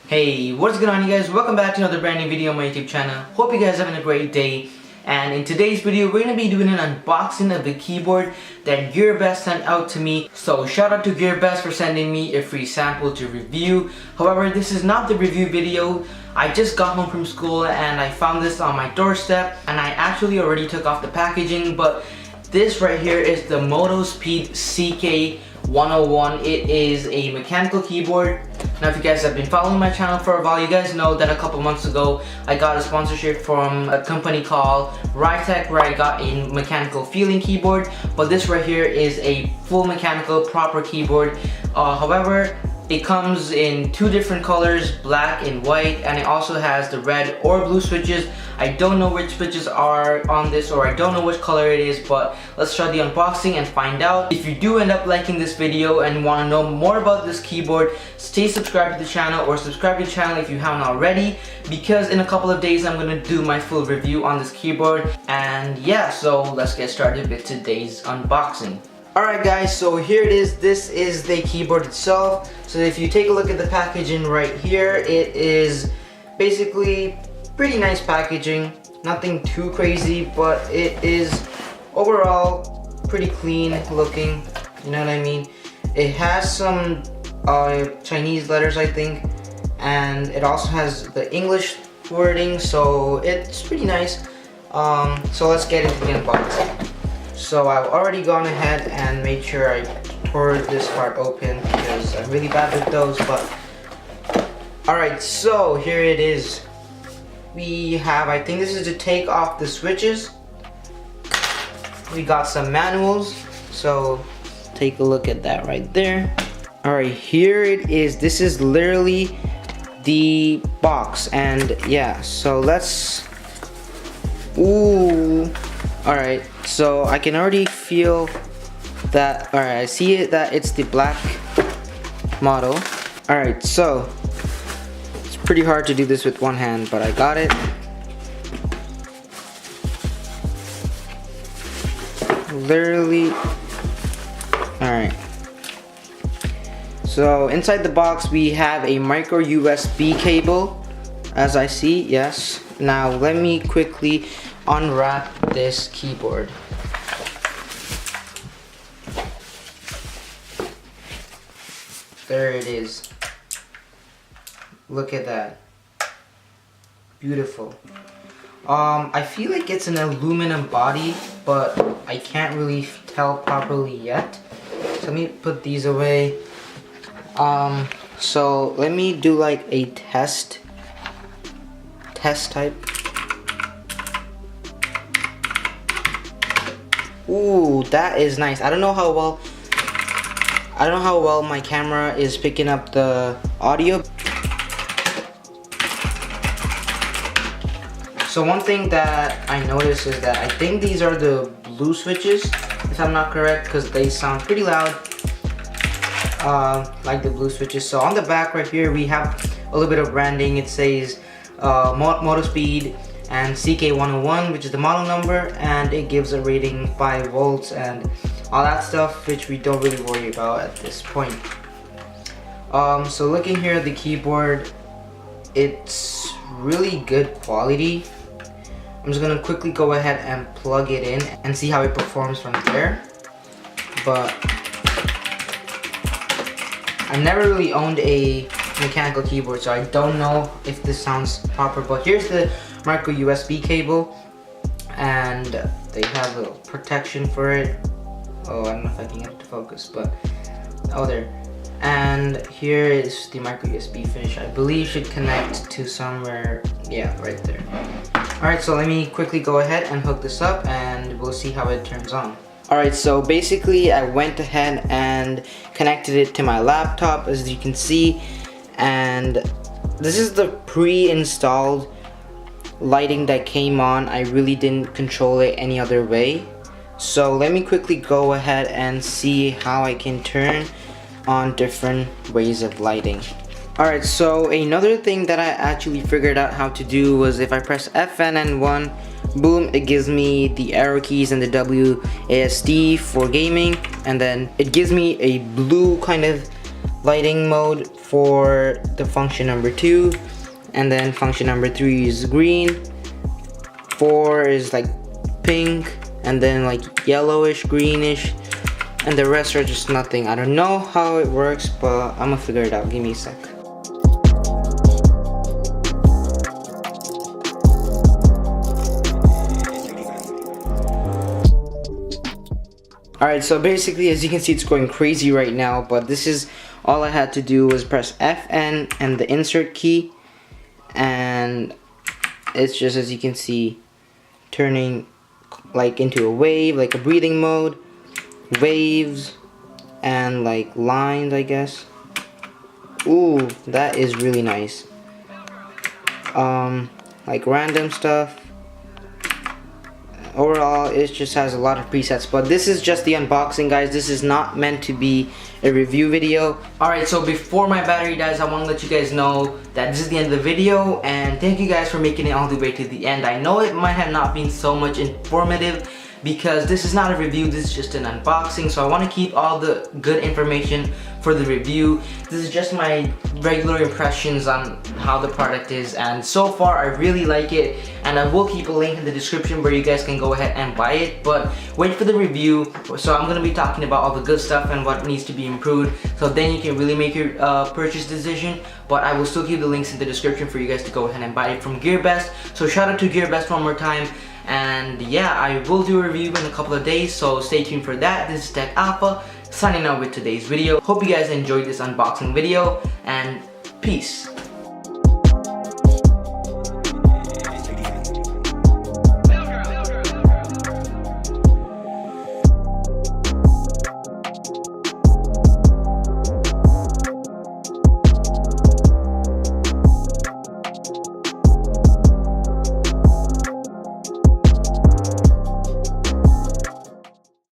Hey, what's going on, you guys? Welcome back to another brand new video on my YouTube channel. Hope you guys are having a great day. And in today's video, we're going to be doing an unboxing of the keyboard that Gearbest sent out to me. So shout out to Gearbest for sending me a free sample to review. However, this is not the review video. I just got home from school and I found this on my doorstep, and I actually already took off the packaging, but this right here is the MOTOSPEED CK101. It is a mechanical keyboard. Now, if you guys have been following my channel for a while, you guys know that a couple months ago I got a sponsorship from a company called Rytech, where I got a mechanical feeling keyboard. But this right here is a full mechanical proper keyboard. However, it comes in two different colors, black and white, and it also has the red or blue switches. I don't know which switches are on this, or I don't know which color it is, but let's start the unboxing and find out. If you do end up liking this video and want to know more about this keyboard, stay subscribed to the channel, or subscribe to the channel if you haven't already, because in a couple of days I'm going to do my full review on this keyboard. And yeah, so let's get started with today's unboxing. Alright guys, so here it is. This is the keyboard itself. So if you take a look at the packaging right here, it is basically pretty nice packaging. Nothing too crazy, but it is overall pretty clean looking. You know what I mean? It has some Chinese letters, I think, and it also has the English wording, so it's pretty nice. So let's get into the unboxing. So I've already gone ahead and made sure I tore this part open because I'm really bad with those, but alright, so here it is. We have, I think this is to take off the switches. We got some manuals, so take a look at that right there. Alright, here it is. This is literally the box, and yeah, so let's, ooh. Alright, so I can already feel that. Alright, I see it, that it's the black model. Alright, so it's pretty hard to do this with one hand, but I got it. Literally. Alright. So inside the box we have a micro USB cable, as I see, yes. Now let me quickly unwrap this keyboard. There it is. Look at that. Beautiful. I feel like it's an aluminum body, but I can't really tell properly yet. So let me put these away. So let me do like a test type. Ooh, that is nice. I don't know how well my camera is picking up the audio. So one thing that I noticed is that I think these are the blue switches, if I'm not correct, because they sound pretty loud, like the blue switches. So on the back right here we have a little bit of branding. It says MOTOSPEED and CK101, which is the model number, and it gives a rating 5 volts and all that stuff, which we don't really worry about at this point. So looking here at the keyboard, it's really good quality. I'm just gonna quickly go ahead and plug it in and see how it performs from there. But I've never really owned a mechanical keyboard, so I don't know if this sounds proper. But here's the micro USB cable, and they have a little protection for it. Oh, I don't know if I can get it to focus, but oh, there. And here is the micro USB fish. I believe should connect to somewhere, yeah, right there. Alright, so let me quickly go ahead and hook this up and we'll see how it turns on. Alright, so basically I went ahead and connected it to my laptop, as you can see, and this is the pre-installed lighting that came on. I really didn't control it any other way. So let me quickly go ahead and see how I can turn on different ways of lighting. Alright, so another thing that I actually figured out how to do was if I press FN and 1, boom, it gives me the arrow keys and the WASD for gaming, and then it gives me a blue kind of lighting mode for the function number 2, and then function number 3 is green, 4 is like pink, and then like yellowish, greenish, and the rest are just nothing. I don't know how it works, but I'm gonna figure it out. Give me a sec. Alright, so basically, as you can see, it's going crazy right now, but this is all I had to do was press FN and the insert key, and it's just, as you can see, turning like into a wave, like a breathing mode, waves, and like lines, I guess. Ooh, that is really nice. Like random stuff. Overall, it just has a lot of presets, but this is just the unboxing, guys. This is not meant to be a review video. Alright, so before my battery dies, I want to let you guys know that this is the end of the video, and thank you guys for making it all the way to the end. I know it might have not been so much informative because this is not a review, this is just an unboxing, so I want to keep all the good information for the review. This is just my regular impressions on how the product is, and so far I really like it, and I will keep a link in the description where you guys can go ahead and buy it, but wait for the review. So I'm going to be talking about all the good stuff and what needs to be improved, so then you can really make your purchase decision, but I will still keep the links in the description for you guys to go ahead and buy it from Gearbest. So shout out to Gearbest one more time. And yeah, I will do a review in a couple of days, so stay tuned for that. This is Tech Alpha signing out with today's video. Hope you guys enjoyed this unboxing video, and peace.